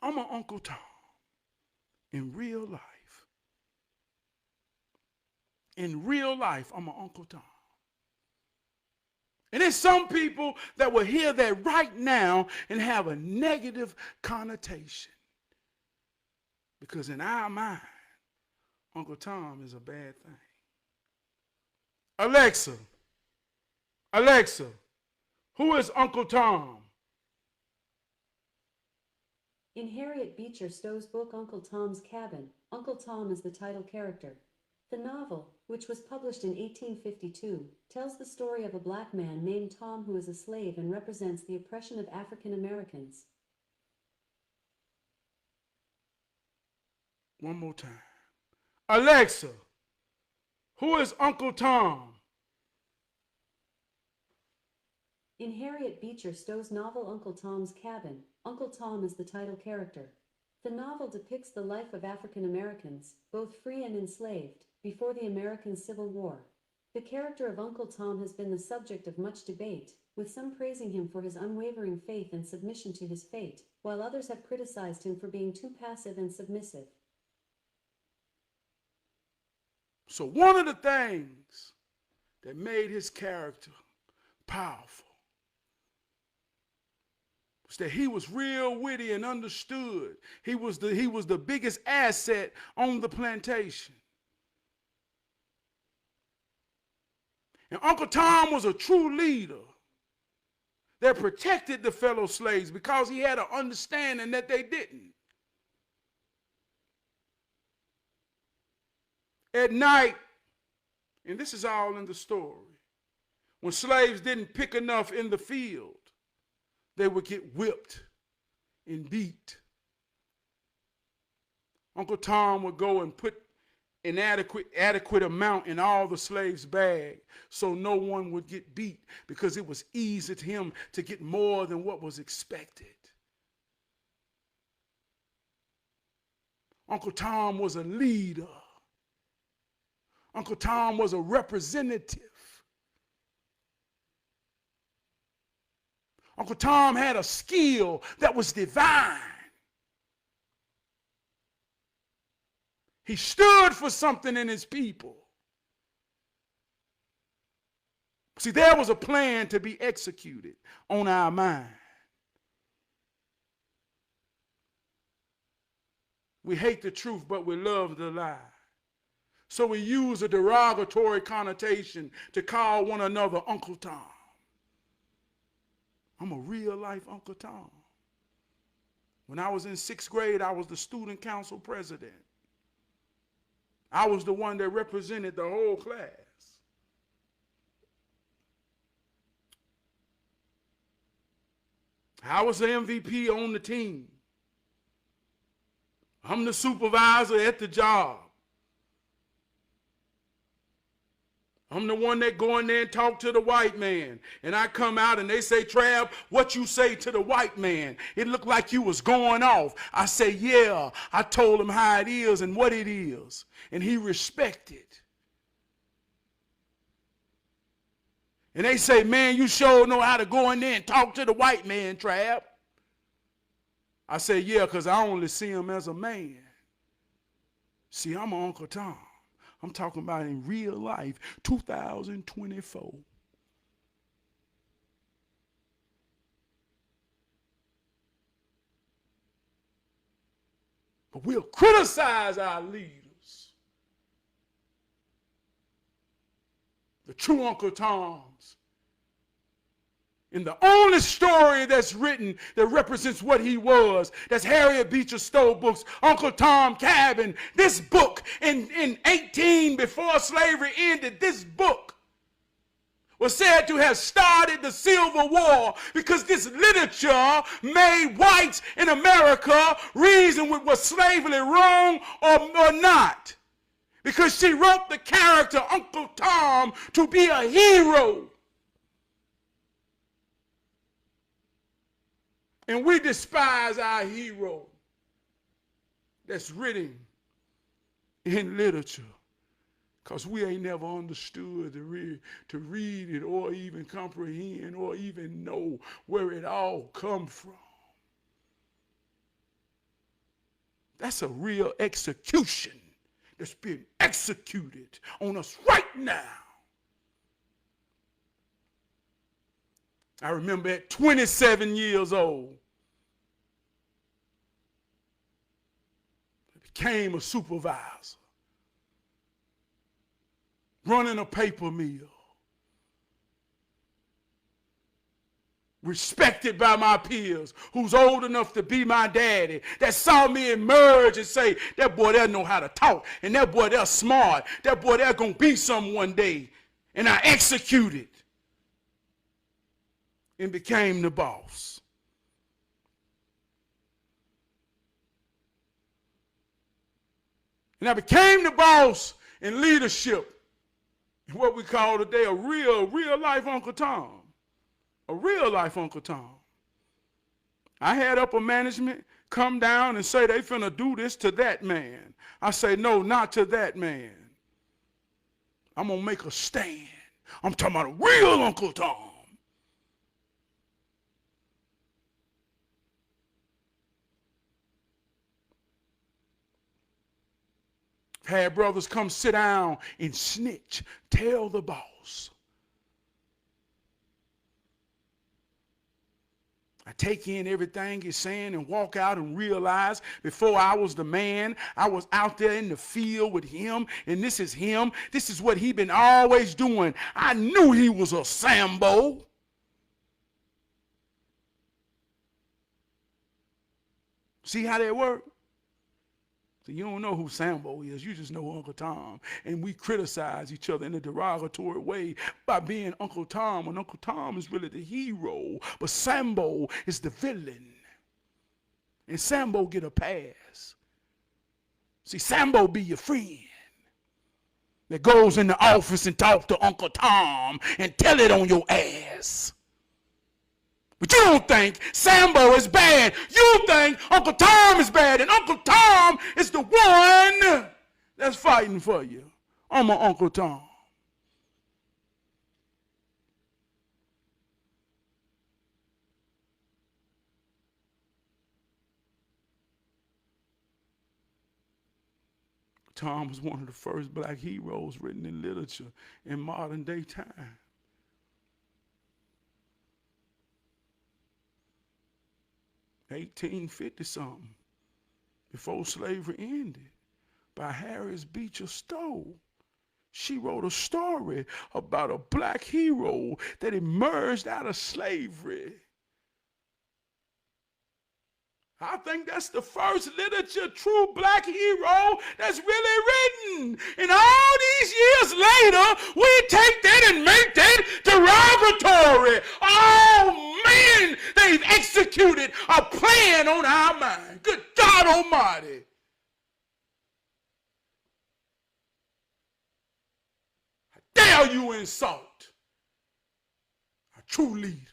I'm an Uncle Tom in real life. In real life, I'm an Uncle Tom. And there's some people that will hear that right now and have a negative connotation. Because in our mind, Uncle Tom is a bad thing. Alexa, Alexa, who is Uncle Tom? In Harriet Beecher Stowe's book Uncle Tom's Cabin, Uncle Tom is the title character. The novel, which was published in 1852, tells the story of a black man named Tom who is a slave and represents the oppression of African Americans. One more time. Alexa, who is Uncle Tom? In Harriet Beecher Stowe's novel Uncle Tom's Cabin, Uncle Tom is the title character. The novel depicts the life of African Americans, both free and enslaved, before the American Civil War. The character of Uncle Tom has been the subject of much debate, with some praising him for his unwavering faith and submission to his fate, while others have criticized him for being too passive and submissive. So one of the things that made his character powerful was that he was real witty and understood. He was the biggest asset on the plantation. And Uncle Tom was a true leader that protected the fellow slaves because he had an understanding that they didn't. At night, and this is all in the story, when slaves didn't pick enough in the field, they would get whipped and beat. Uncle Tom would go and put an adequate amount in all the slaves' bag so no one would get beat because it was easy to him to get more than what was expected. Uncle Tom was a leader. Uncle Tom was a representative. Uncle Tom had a skill that was divine. He stood for something in his people. See, there was a plan to be executed on our mind. We hate the truth, but we love the lie. So we use a derogatory connotation to call one another Uncle Tom. I'm a real life Uncle Tom. When I was in 6th grade, I was the student council president. I was the one that represented the whole class. I was the MVP on the team. I'm the supervisor at the job. I'm the one that go in there and talk to the white man. And I come out and they say, Trav, what you say to the white man? It looked like you was going off. I say, yeah. I told him how it is and what it is. And he respected. And they say, man, you sure know how to go in there and talk to the white man, Trav. I say, yeah, because I only see him as a man. See, I'm Uncle Tom. I'm talking about in real life, 2024. But we'll criticize our leaders. The true Uncle Toms. And the only story that's written that represents what he was, that's Harriet Beecher Stowe books, Uncle Tom Cabin. This book in 18 before slavery ended, this book was said to have started the Civil War because this literature made whites in America reason was slavery wrong or not. Because she wrote the character Uncle Tom to be a hero. And we despise our hero that's written in literature because we ain't never understood to read it or even comprehend or even know where it all come from. That's a real execution that's being executed on us right now. I remember at 27 years old, I became a supervisor, running a paper mill, respected by my peers, who's old enough to be my daddy, that saw me emerge and say, that boy there know how to talk, and that boy there smart, that boy there gonna be something one day. And I executed and became the boss. And I became the boss in leadership, in what we call today a real life Uncle Tom. A real life Uncle Tom. I had upper management come down and say they finna do this to that man. I say, no, not to that man. I'm gonna make a stand. I'm talking about a real Uncle Tom. Had brothers come sit down and snitch, tell the boss. I take in everything he's saying and walk out and realize before I was the man, I was out there in the field with him, and this is him. This is what he been always doing. I knew he was a Sambo. See how that worked? So you don't know who Sambo is. You just know Uncle Tom. And we criticize each other in a derogatory way by being Uncle Tom, when Uncle Tom is really the hero, but Sambo is the villain. And Sambo get a pass. See, Sambo be your friend that goes in the office and talk to Uncle Tom and tell it on your ass. But you don't think Sambo is bad. You think Uncle Tom is bad, and Uncle Tom is the one that's fighting for you. I'm an Uncle Tom. Tom was one of the first black heroes written in literature in modern day time. $1850-something, before slavery ended, by Harriet Beecher Stowe. She wrote a story about a black hero that emerged out of slavery. I think that's the first literature true black hero that's really written. And all these years later, we take that and make that derogatory. Oh man, they've executed a plan on our mind. Good God Almighty. How dare you insult a true leader?